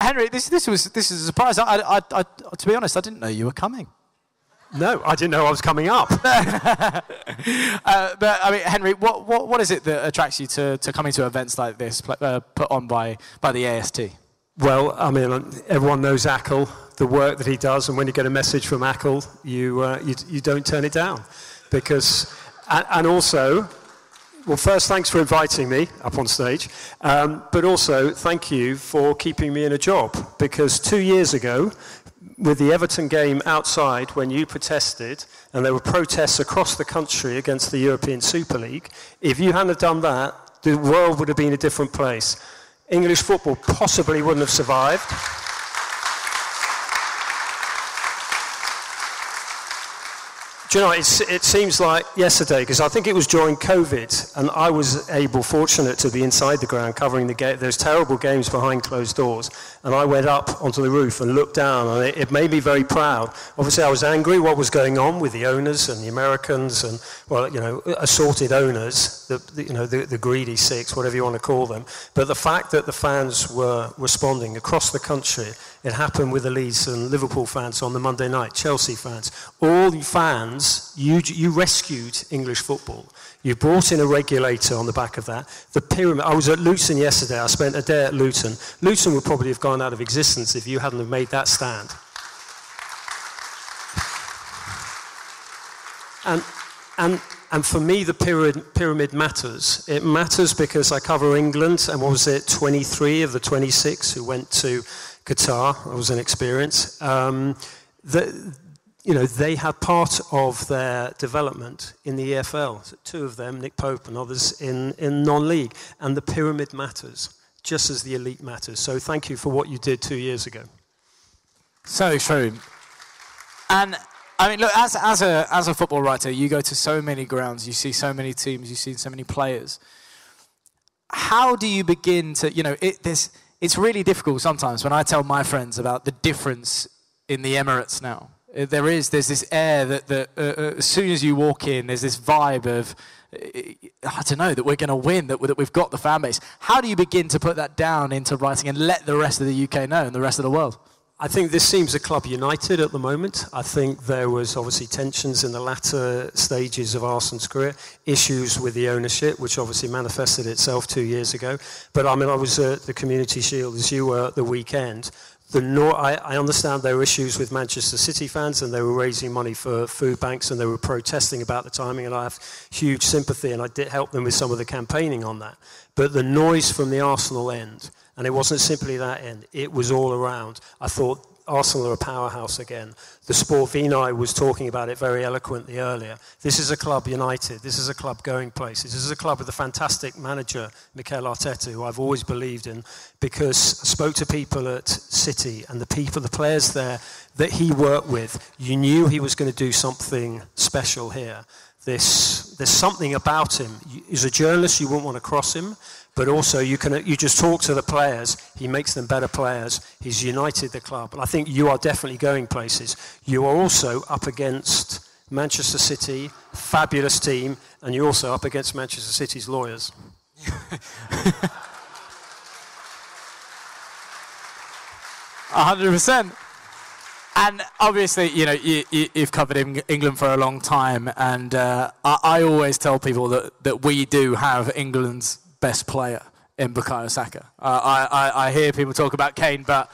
Henry, this is a surprise. To be honest, I didn't know you were coming. No, I didn't know I was coming up. But I mean, Henry, what is it that attracts you to coming to events like this, put on by the AST? Well, I mean, everyone knows Ackle, the work that he does, and when you get a message from Ackle, you don't turn it down, because and also. Well, first, thanks for inviting me up on stage, but also thank you for keeping me in a job, because 2 years ago, with the Everton game outside, when you protested, and there were protests across the country against the European Super League, if you hadn't have done that, the world would have been a different place. English football possibly wouldn't have survived. Do you know, it seems like yesterday, because I think it was during COVID, and I was fortunate to be inside the ground covering the game. There's terrible games behind closed doors, and I went up onto the roof and looked down, and it made me very proud. Obviously, I was angry what was going on with the owners and the Americans and, well, you know, assorted owners, the greedy six, whatever you want to call them. But the fact that the fans were responding across the country, it happened with the Leeds and Liverpool fans on the Monday night, Chelsea fans, all the fans. You rescued English football. You brought in a regulator on the back of that. The pyramid. I was at Luton yesterday. I spent a day at Luton. Luton would probably have gone out of existence if you hadn't have made that stand. And for me, the pyramid matters. It matters because I cover England, and what was it, 23 of the 26 who went to Qatar. That was an experience. They had part of their development in the EFL. So 2 of them, Nick Pope and others, in non-league. And the pyramid matters, just as the elite matters. So thank you for what you did 2 years ago. So true. And I mean, look, as a football writer, you go to so many grounds, you see so many teams, you see so many players. How do you begin to, it's really difficult sometimes when I tell my friends about the difference in the Emirates now. There's this air that as soon as you walk in, there's this vibe of, I don't know, that we're going to win, that we've got the fan base. How do you begin to put that down into writing and let the rest of the UK know and the rest of the world? I think this seems a club united at the moment. I think there was obviously tensions in the latter stages of Arsenal's career, issues with the ownership, which obviously manifested itself 2 years ago. But I mean, I was at the Community Shield, as you were, at the weekend. I understand there were issues with Manchester City fans, and they were raising money for food banks, and they were protesting about the timing, and I have huge sympathy, and I did help them with some of the campaigning on that. But the noise from the Arsenal end, and it wasn't simply that end, it was all around. I thought Arsenal are a powerhouse again. The Sport Vinay was talking about it very eloquently earlier. This is a club united. This is a club going places. This is a club with a fantastic manager, Mikel Arteta, who I've always believed in, because I spoke to people at City, and the players there that he worked with, you knew he was going to do something special here. There's something about him. As a journalist, you wouldn't want to cross him, but also you just talk to the players. He makes them better players. He's united the club. And I think you are definitely going places. You are also up against Manchester City, fabulous team, and you're also up against Manchester City's lawyers. 100%. And obviously, you've covered England for a long time, and I always tell people that we do have England's best player in Bukayo Saka. I hear people talk about Kane, but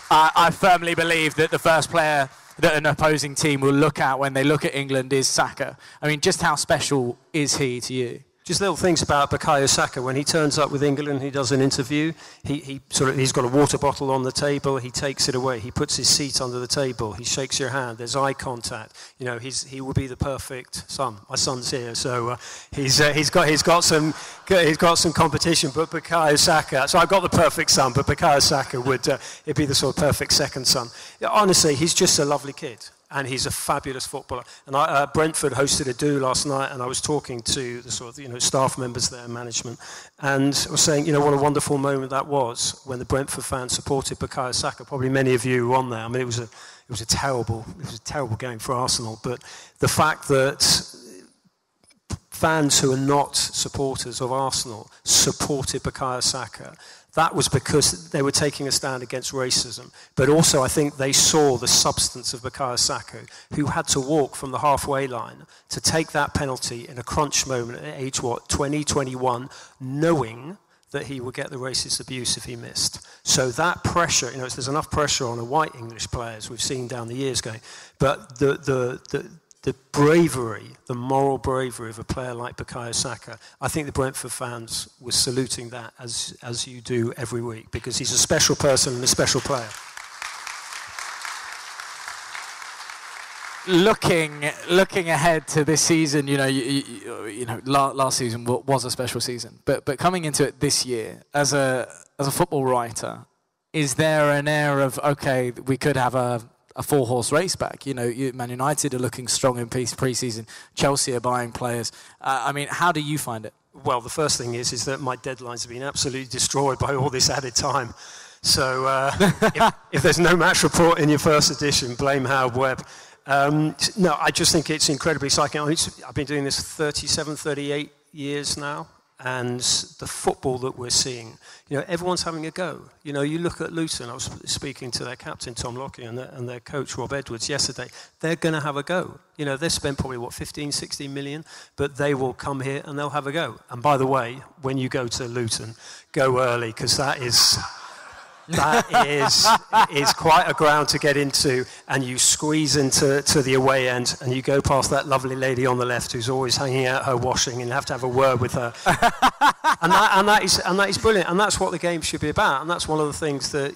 I firmly believe that the first player that an opposing team will look at when they look at England is Saka. I mean, just how special is he to you? Just little things about Bukayo Saka. When he turns up with England, he does an interview. He's got a water bottle on the table. He takes it away. He puts his seat under the table. He shakes your hand. There's eye contact. He will be the perfect son. My son's here, so he's got some competition. But Bukayo Saka. So I've got the perfect son, but Bukayo Saka it'd be the sort of perfect second son. Honestly, he's just a lovely kid. And he's a fabulous footballer. And Brentford hosted a do last night, and I was talking to the sort of staff members there, management, and I was saying, what a wonderful moment that was when the Brentford fans supported Bukayo Saka. Probably many of you were on there. I mean, it was a terrible game for Arsenal. But the fact that fans who are not supporters of Arsenal supported Bukayo Saka, that was because they were taking a stand against racism. But also I think they saw the substance of Bukayo Saka, who had to walk from the halfway line to take that penalty in a crunch moment at age, 20, 21, knowing that he would get the racist abuse if he missed. So that pressure, there's enough pressure on a white English player, as we've seen down the years going, but the bravery, the moral bravery of a player like Bukayo Saka, I think the Brentford fans were saluting that as you do every week, because he's a special person and a special player. Looking ahead to this season, last season was a special season, but coming into it this year, as a football writer, is there an air of, okay, we could have a four-horse race back? Man United are looking strong in pre-season. Chelsea are buying players. How do you find it? Well, the first thing is that my deadlines have been absolutely destroyed by all this added time. So if there's no match report in your first edition, blame Howard Webb. No, I just think it's incredibly exciting. I've been doing this 38 years now, and the football that we're seeing, everyone's having a go. You look at Luton. I was speaking to their captain, Tom Lockie, and their coach, Rob Edwards, yesterday. They're going to have a go. They've spent probably, 15, 16 million, but they will come here and they'll have a go. And by the way, when you go to Luton, go early, because that is quite a ground to get into, and you squeeze into the away end, and you go past that lovely lady on the left who's always hanging out her washing, and you have to have a word with her. and that is brilliant, and that's what the game should be about, and that's one of the things that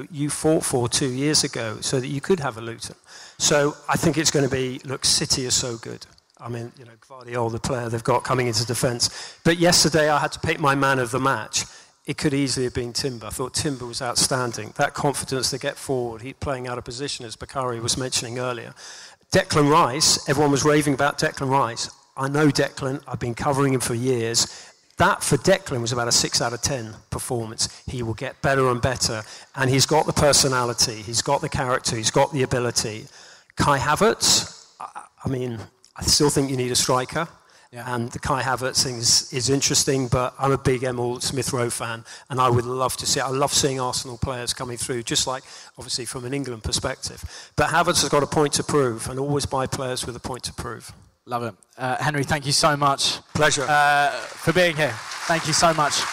you fought for 2 years ago, so that you could have a Luton. So I think it's going to be, look, City is so good. Guardiola, the player they've got coming into defence. But yesterday I had to pick my man of the match. It could easily have been Timber. I thought Timber was outstanding. That confidence to get forward, he playing out of position, as Bakary was mentioning earlier. Declan Rice, everyone was raving about Declan Rice. I know Declan, I've been covering him for years. That for Declan was about a 6 out of 10 performance. He will get better and better, and he's got the personality, he's got the character, he's got the ability. Kai Havertz, I still think you need a striker. Yeah. And the Kai Havertz thing is interesting, but I'm a big Emil Smith-Rowe fan, and I would love to see it. I love seeing Arsenal players coming through, just like, obviously, from an England perspective. But Havertz has got a point to prove, and always buy players with a point to prove. Love it. Henry, thank you so much. Pleasure. For being here. Thank you so much.